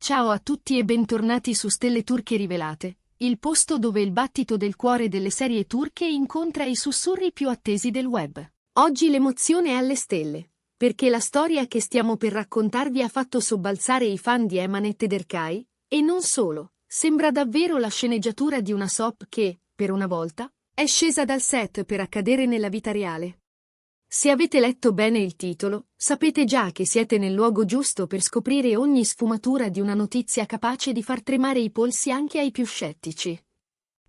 Ciao a tutti e bentornati su Stelle Turche Rivelate, il posto dove il battito del cuore delle serie turche incontra i sussurri più attesi del web. Oggi l'emozione è alle stelle, perché la storia che stiamo per raccontarvi ha fatto sobbalzare i fan di Emanet ed Erkay, e non solo, sembra davvero la sceneggiatura di una soap che, per una volta, è scesa dal set per accadere nella vita reale. Se avete letto bene il titolo, sapete già che siete nel luogo giusto per scoprire ogni sfumatura di una notizia capace di far tremare i polsi anche ai più scettici.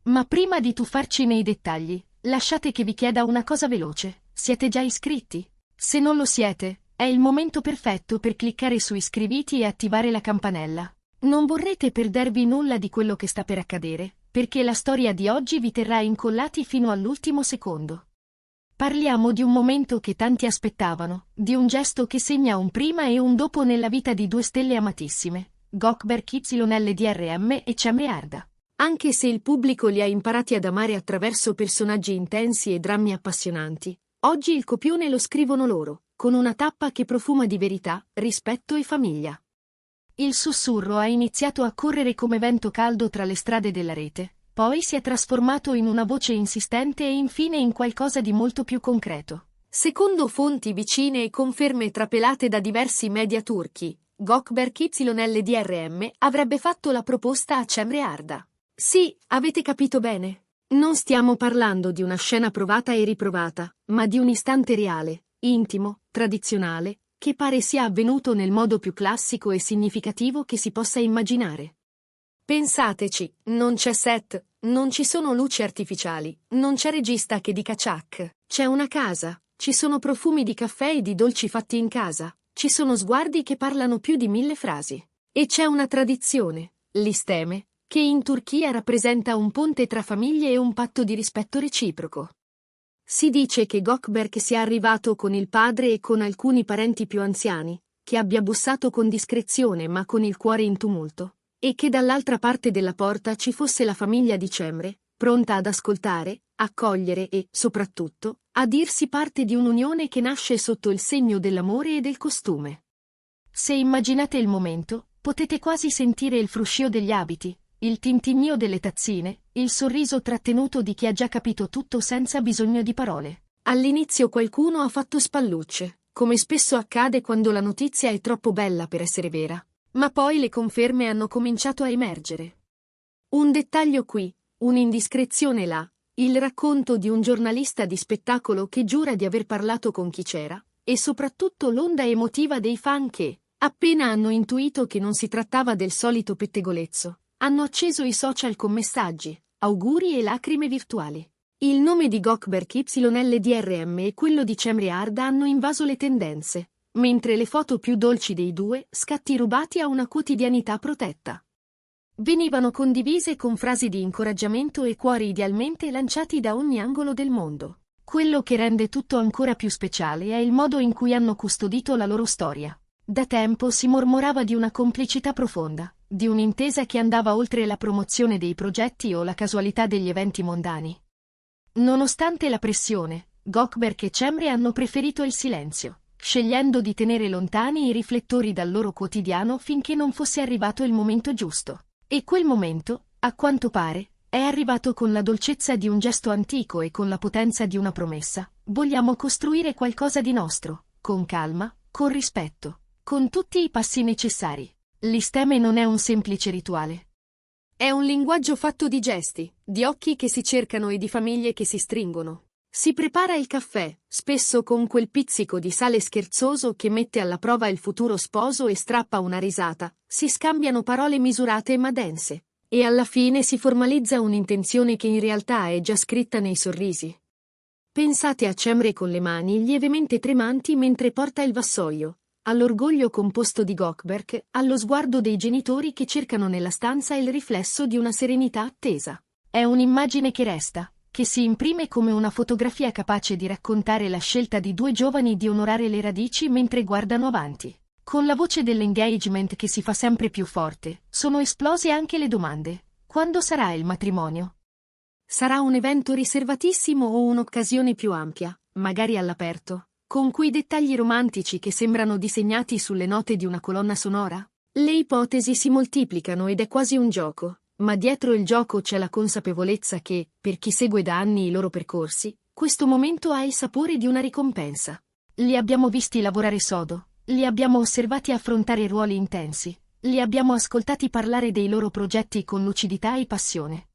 Ma prima di tuffarci nei dettagli, lasciate che vi chieda una cosa veloce: siete già iscritti? Se non lo siete, è il momento perfetto per cliccare su iscriviti e attivare la campanella. Non vorrete perdervi nulla di quello che sta per accadere, perché la storia di oggi vi terrà incollati fino all'ultimo secondo. Parliamo di un momento che tanti aspettavano, di un gesto che segna un prima e un dopo nella vita di due stelle amatissime, Gökberk YLDRM e Cemre Arda. Anche se il pubblico li ha imparati ad amare attraverso personaggi intensi e drammi appassionanti, oggi il copione lo scrivono loro, con una tappa che profuma di verità, rispetto e famiglia. Il sussurro ha iniziato a correre come vento caldo tra le strade della rete. Poi si è trasformato in una voce insistente e infine in qualcosa di molto più concreto. Secondo fonti vicine e conferme trapelate da diversi media turchi, Gökberk YLDRM avrebbe fatto la proposta a Cemre Arda. Sì, avete capito bene. Non stiamo parlando di una scena provata e riprovata, ma di un istante reale, intimo, tradizionale, che pare sia avvenuto nel modo più classico e significativo che si possa immaginare. Pensateci, non c'è set, non ci sono luci artificiali, non c'è regista che dica ciak, c'è una casa, ci sono profumi di caffè e di dolci fatti in casa, ci sono sguardi che parlano più di 1000 frasi. E c'è una tradizione, l'isteme, che in Turchia rappresenta un ponte tra famiglie e un patto di rispetto reciproco. Si dice che Gökberk sia arrivato con il padre e con alcuni parenti più anziani, che abbia bussato con discrezione ma con il cuore in tumulto. E che dall'altra parte della porta ci fosse la famiglia di Cemre, pronta ad ascoltare, accogliere e, soprattutto, a dirsi parte di un'unione che nasce sotto il segno dell'amore e del costume. Se immaginate il momento, potete quasi sentire il fruscio degli abiti, il tintinnio delle tazzine, il sorriso trattenuto di chi ha già capito tutto senza bisogno di parole. All'inizio qualcuno ha fatto spallucce, come spesso accade quando la notizia è troppo bella per essere vera. Ma poi le conferme hanno cominciato a emergere. Un dettaglio qui, un'indiscrezione là, il racconto di un giornalista di spettacolo che giura di aver parlato con chi c'era, e soprattutto l'onda emotiva dei fan che, appena hanno intuito che non si trattava del solito pettegolezzo, hanno acceso i social con messaggi, auguri e lacrime virtuali. Il nome di Gökberk YLDRM e quello di Cemre Arda hanno invaso le tendenze, mentre le foto più dolci dei due, scatti rubati a una quotidianità protetta. Venivano condivise con frasi di incoraggiamento e cuori idealmente lanciati da ogni angolo del mondo. Quello che rende tutto ancora più speciale è il modo in cui hanno custodito la loro storia. Da tempo si mormorava di una complicità profonda, di un'intesa che andava oltre la promozione dei progetti o la casualità degli eventi mondani. Nonostante la pressione, Gökberk e Cemre hanno preferito il silenzio, scegliendo di tenere lontani i riflettori dal loro quotidiano finché non fosse arrivato il momento giusto. E quel momento, a quanto pare, è arrivato con la dolcezza di un gesto antico e con la potenza di una promessa. Vogliamo costruire qualcosa di nostro, con calma, con rispetto, con tutti i passi necessari. L'isteme non è un semplice rituale. È un linguaggio fatto di gesti, di occhi che si cercano e di famiglie che si stringono. Si prepara il caffè, spesso con quel pizzico di sale scherzoso che mette alla prova il futuro sposo e strappa una risata, si scambiano parole misurate ma dense, e alla fine si formalizza un'intenzione che in realtà è già scritta nei sorrisi. Pensate a Cemre con le mani lievemente tremanti mentre porta il vassoio, all'orgoglio composto di Gökberk, allo sguardo dei genitori che cercano nella stanza il riflesso di una serenità attesa. È un'immagine che resta, che si imprime come una fotografia capace di raccontare la scelta di due giovani di onorare le radici mentre guardano avanti. Con la voce dell'engagement che si fa sempre più forte, sono esplose anche le domande. Quando sarà il matrimonio? Sarà un evento riservatissimo o un'occasione più ampia, magari all'aperto, con quei dettagli romantici che sembrano disegnati sulle note di una colonna sonora? Le ipotesi si moltiplicano ed è quasi un gioco, ma dietro il gioco c'è la consapevolezza che, per chi segue da anni i loro percorsi, questo momento ha il sapore di una ricompensa. Li abbiamo visti lavorare sodo, li abbiamo osservati affrontare ruoli intensi, li abbiamo ascoltati parlare dei loro progetti con lucidità e passione.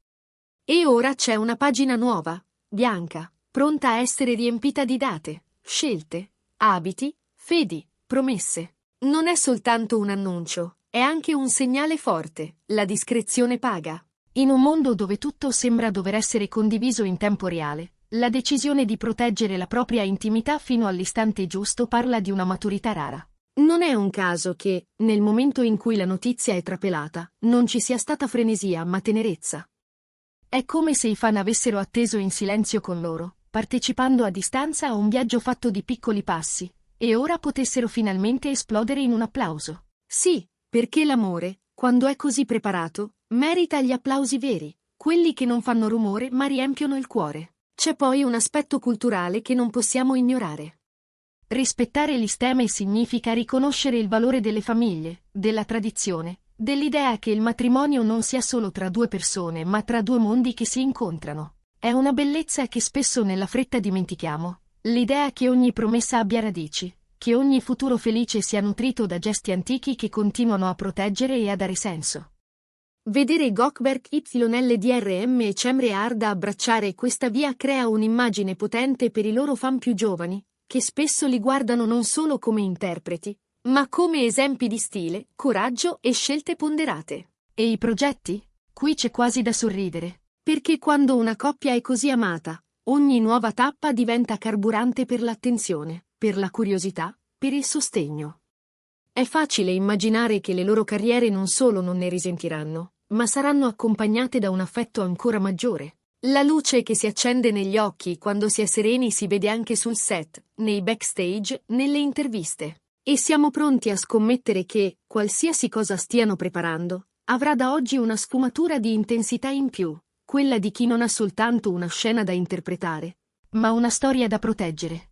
E ora c'è una pagina nuova, bianca, pronta a essere riempita di date, scelte, abiti, fedi, promesse. Non è soltanto un annuncio, è anche un segnale forte, la discrezione paga. In un mondo dove tutto sembra dover essere condiviso in tempo reale, la decisione di proteggere la propria intimità fino all'istante giusto parla di una maturità rara. Non è un caso che, nel momento in cui la notizia è trapelata, non ci sia stata frenesia ma tenerezza. È come se i fan avessero atteso in silenzio con loro, partecipando a distanza a un viaggio fatto di piccoli passi, e ora potessero finalmente esplodere in un applauso. Sì, perché l'amore, quando è così preparato, merita gli applausi veri, quelli che non fanno rumore ma riempiono il cuore. C'è poi un aspetto culturale che non possiamo ignorare. Rispettare l'isteme significa riconoscere il valore delle famiglie, della tradizione, dell'idea che il matrimonio non sia solo tra due persone ma tra due mondi che si incontrano. È una bellezza che spesso nella fretta dimentichiamo, l'idea che ogni promessa abbia radici, che ogni futuro felice sia nutrito da gesti antichi che continuano a proteggere e a dare senso. Vedere Gökberk YLDRM e Cemre Arda abbracciare questa via crea un'immagine potente per i loro fan più giovani, che spesso li guardano non solo come interpreti, ma come esempi di stile, coraggio e scelte ponderate. E i progetti? Qui c'è quasi da sorridere, perché quando una coppia è così amata, ogni nuova tappa diventa carburante per l'attenzione, per la curiosità, per il sostegno. È facile immaginare che le loro carriere non solo non ne risentiranno, ma saranno accompagnate da un affetto ancora maggiore. La luce che si accende negli occhi quando si è sereni si vede anche sul set, nei backstage, nelle interviste. E siamo pronti a scommettere che, qualsiasi cosa stiano preparando, avrà da oggi una sfumatura di intensità in più, quella di chi non ha soltanto una scena da interpretare, ma una storia da proteggere.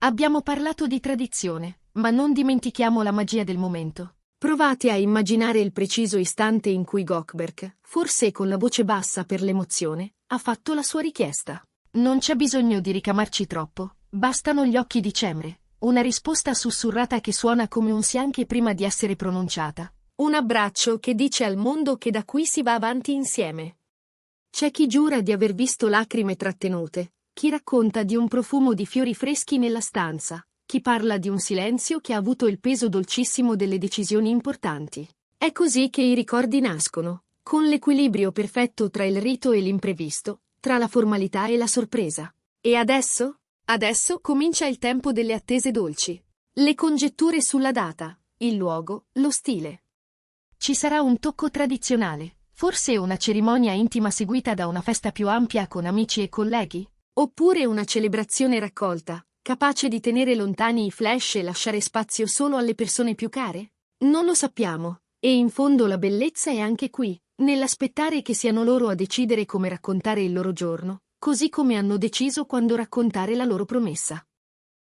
Abbiamo parlato di tradizione, ma non dimentichiamo la magia del momento. Provate a immaginare il preciso istante in cui Gökberk, forse con la voce bassa per l'emozione, ha fatto la sua richiesta. Non c'è bisogno di ricamarci troppo, bastano gli occhi di Cemre, una risposta sussurrata che suona come un sì anche prima di essere pronunciata. Un abbraccio che dice al mondo che da qui si va avanti insieme. C'è chi giura di aver visto lacrime trattenute, chi racconta di un profumo di fiori freschi nella stanza, chi parla di un silenzio che ha avuto il peso dolcissimo delle decisioni importanti. È così che i ricordi nascono, con l'equilibrio perfetto tra il rito e l'imprevisto, tra la formalità e la sorpresa. E adesso? Adesso comincia il tempo delle attese dolci. Le congetture sulla data, il luogo, lo stile. Ci sarà un tocco tradizionale, forse una cerimonia intima seguita da una festa più ampia con amici e colleghi? Oppure una celebrazione raccolta, capace di tenere lontani i flash e lasciare spazio solo alle persone più care? Non lo sappiamo, e in fondo la bellezza è anche qui, nell'aspettare che siano loro a decidere come raccontare il loro giorno, così come hanno deciso quando raccontare la loro promessa.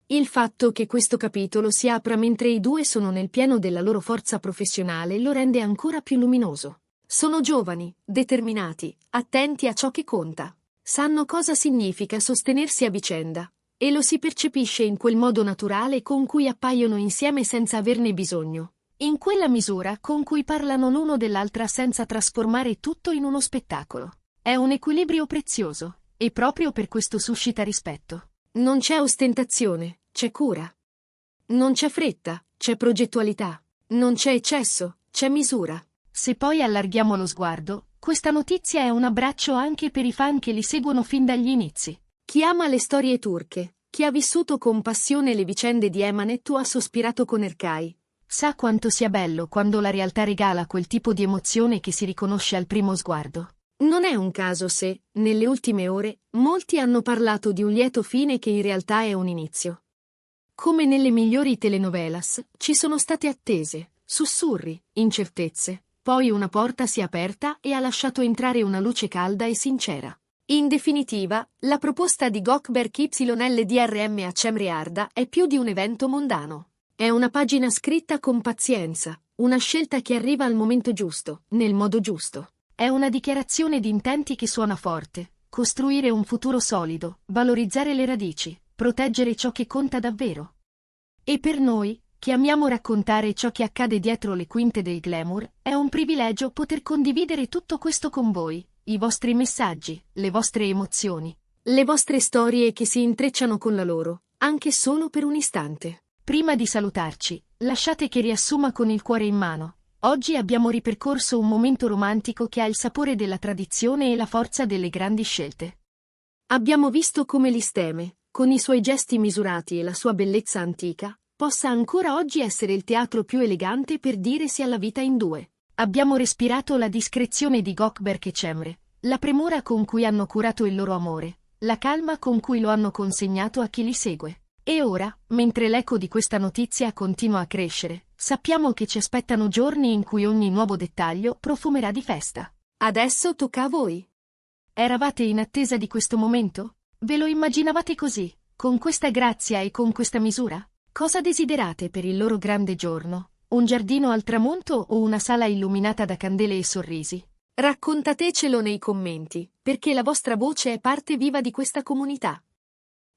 Il fatto che questo capitolo si apra mentre i due sono nel pieno della loro forza professionale lo rende ancora più luminoso. Sono giovani, determinati, attenti a ciò che conta. Sanno cosa significa sostenersi a vicenda, e lo si percepisce in quel modo naturale con cui appaiono insieme senza averne bisogno, in quella misura con cui parlano l'uno dell'altra senza trasformare tutto in uno spettacolo. È un equilibrio prezioso, e proprio per questo suscita rispetto. Non c'è ostentazione, c'è cura. Non c'è fretta, c'è progettualità. Non c'è eccesso, c'è misura. Se poi allarghiamo lo sguardo, questa notizia è un abbraccio anche per i fan che li seguono fin dagli inizi. Chi ama le storie turche, chi ha vissuto con passione le vicende di Emanet o ha sospirato con Ercai, sa quanto sia bello quando la realtà regala quel tipo di emozione che si riconosce al primo sguardo. Non è un caso se, nelle ultime ore, molti hanno parlato di un lieto fine che in realtà è un inizio. Come nelle migliori telenovelas, ci sono state attese, sussurri, incertezze, poi una porta si è aperta e ha lasciato entrare una luce calda e sincera. In definitiva, la proposta di Gökberk YLDRM a Cemre Arda è più di un evento mondano. È una pagina scritta con pazienza, Una scelta che arriva al momento giusto, nel modo giusto. È una dichiarazione di intenti che suona forte. Costruire un futuro solido, valorizzare le radici, proteggere ciò che conta davvero. E per noi, che amiamo raccontare ciò che accade dietro le quinte del glamour, è un privilegio poter condividere tutto questo con voi, i vostri messaggi, le vostre emozioni, le vostre storie che si intrecciano con la loro, anche solo per un istante. Prima di salutarci, lasciate che riassuma con il cuore in mano. Oggi abbiamo ripercorso un momento romantico che ha il sapore della tradizione e la forza delle grandi scelte. Abbiamo visto come l'Isteme, con i suoi gesti misurati e la sua bellezza antica, possa ancora oggi essere il teatro più elegante per dire sì alla vita in due. Abbiamo respirato la discrezione di Gökberk e Cemre, la premura con cui hanno curato il loro amore, la calma con cui lo hanno consegnato a chi li segue. E ora, mentre l'eco di questa notizia continua a crescere, sappiamo che ci aspettano giorni in cui ogni nuovo dettaglio profumerà di festa. Adesso tocca a voi. Eravate in attesa di questo momento? Ve lo immaginavate così, con questa grazia e con questa misura? Cosa desiderate per il loro grande giorno? Un giardino al tramonto o una sala illuminata da candele e sorrisi? Raccontatecelo nei commenti, perché la vostra voce è parte viva di questa comunità.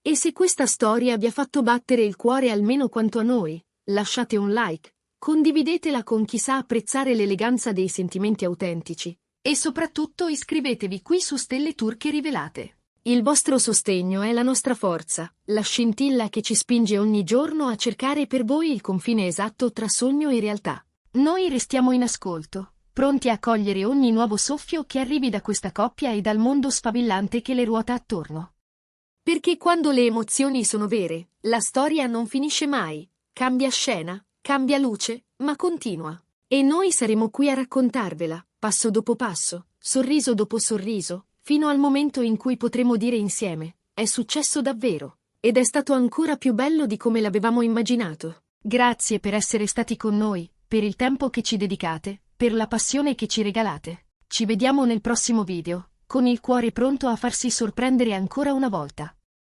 E se questa storia vi ha fatto battere il cuore almeno quanto a noi, lasciate un like, condividetela con chi sa apprezzare l'eleganza dei sentimenti autentici, e soprattutto iscrivetevi qui su Stelle Turche Rivelate. Il vostro sostegno è la nostra forza, la scintilla che ci spinge ogni giorno a cercare per voi il confine esatto tra sogno e realtà. Noi restiamo in ascolto, pronti a cogliere ogni nuovo soffio che arrivi da questa coppia e dal mondo sfavillante che le ruota attorno. Perché quando le emozioni sono vere, la storia non finisce mai, cambia scena, cambia luce, ma continua. E noi saremo qui a raccontarvela, passo dopo passo, sorriso dopo sorriso, fino al momento in cui potremo dire insieme, è successo davvero, ed è stato ancora più bello di come l'avevamo immaginato. Grazie per essere stati con noi, per il tempo che ci dedicate, per la passione che ci regalate. Ci vediamo nel prossimo video, con il cuore pronto a farsi sorprendere ancora una volta.